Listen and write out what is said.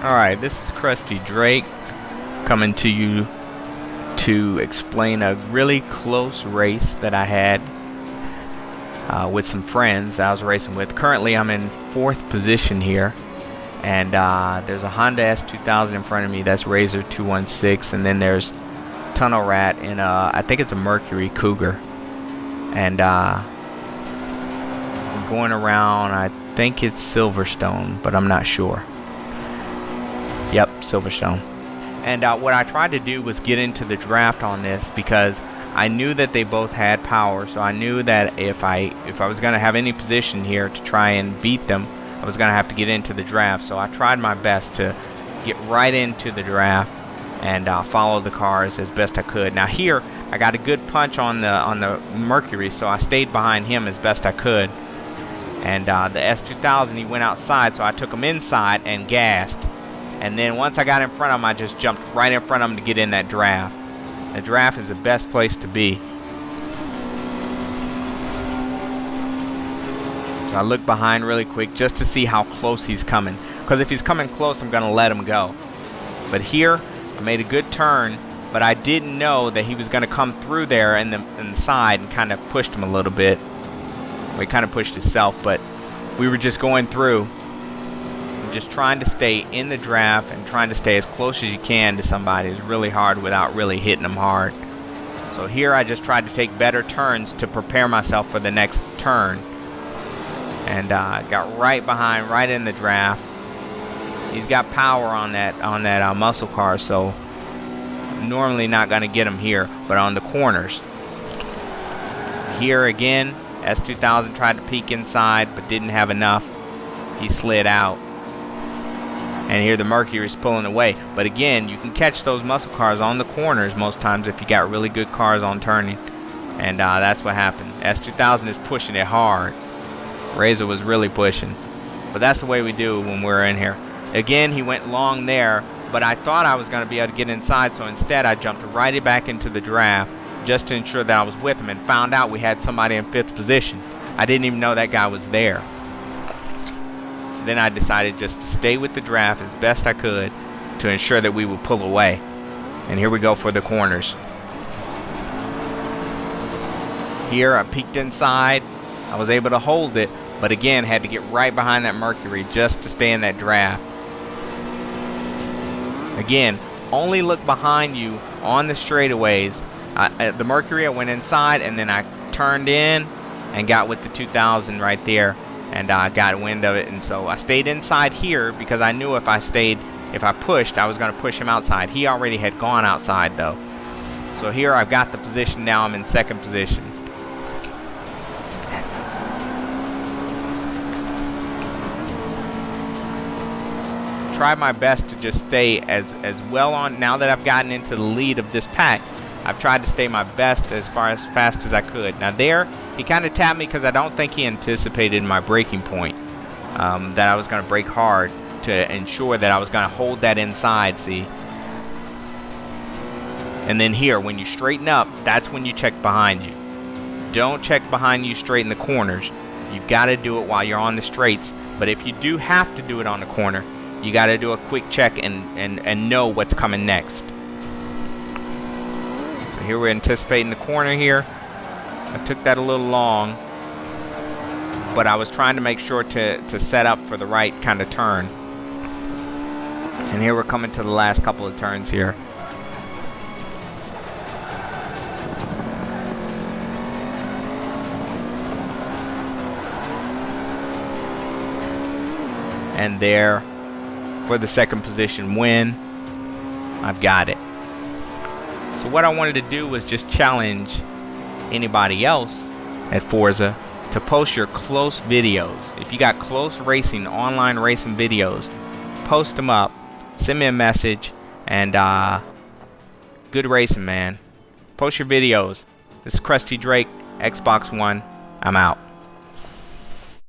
Alright, this is Krusty Drake coming to you to explain a really close race that I had with some friends that I was racing with. Currently I'm in 4th position here, and there's a Honda S2000 in front of me. That's Razor 216, and then there's Tunnel Rat in I think it's a Mercury Cougar, and we're going around, I think it's Silverstone, but I'm not sure. Yep, Silverstone. And what I tried to do was get into the draft on this because I knew that they both had power. So I knew that if I was going to have any position here to try and beat them, I was going to have to get into the draft. So I tried my best to get right into the draft and follow the cars as best I could. Now here I got a good punch on the Mercury, so I stayed behind him as best I could. And the S2000, he went outside, so I took him inside and gassed. And then once I got in front of him, I just jumped right in front of him to get in that draft. The draft is the best place to be. So I look behind really quick just to see how close he's coming. Because if he's coming close, I'm going to let him go. But here, I made a good turn, but I didn't know that he was going to come through there in the side and kind of pushed him a little bit. Well, he kind of pushed himself, but we were just going through. Just trying to stay in the draft and trying to stay as close as you can to somebody is really hard without really hitting them hard. So here I just tried to take better turns to prepare myself for the next turn, and got right behind, right in the draft. He's got power on that muscle car, so normally not going to get him here, but on the corners. Here again, S2000 tried to peek inside but didn't have enough. He slid out. And here the Mercury is pulling away. But again, you can catch those muscle cars on the corners most times if you got really good cars on turning. And that's what happened. S2000 is pushing it hard. Razor was really pushing. But that's the way we do when we're in here. Again, he went long there, but I thought I was going to be able to get inside, so instead I jumped right back into the draft just to ensure that I was with him, and found out we had somebody in 5th position. I didn't even know that guy was there. Then I decided just to stay with the draft as best I could to ensure that we would pull away. And here we go for the corners. Here I peeked inside. I was able to hold it, but again had to get right behind that Mercury just to stay in that draft. Again, only look behind you on the straightaways. The Mercury, I went inside and then I turned in and got with the 2000 right there. And I got wind of it, and so I stayed inside here because I knew if I pushed, I was going to push him outside. He already had gone outside though. So here I've got the position now. I'm in 2nd position. Tried my best to just stay as well on. Now that I've gotten into the lead of this pack, I've tried to stay my best as fast as I could. Now there, he kind of tapped me because I don't think he anticipated my braking point. That I was going to brake hard to ensure that I was going to hold that inside, see? And then here, when you straighten up, that's when you check behind you. Don't check behind you straight in the corners. You've got to do it while you're on the straights. But if you do have to do it on the corner, you got to do a quick check and know what's coming next. So here we're anticipating the corner here. I took that a little long, but I was trying to make sure to set up for the right kind of turn. And here we're coming to the last couple of turns here. And there, for the 2nd position win, I've got it. So what I wanted to do was just challenge anybody else at Forza to post your close videos. If you got close racing, online racing videos, post them up, send me a message, and good racing, man. Post your videos. This is Krusty Drake, Xbox One. I'm out.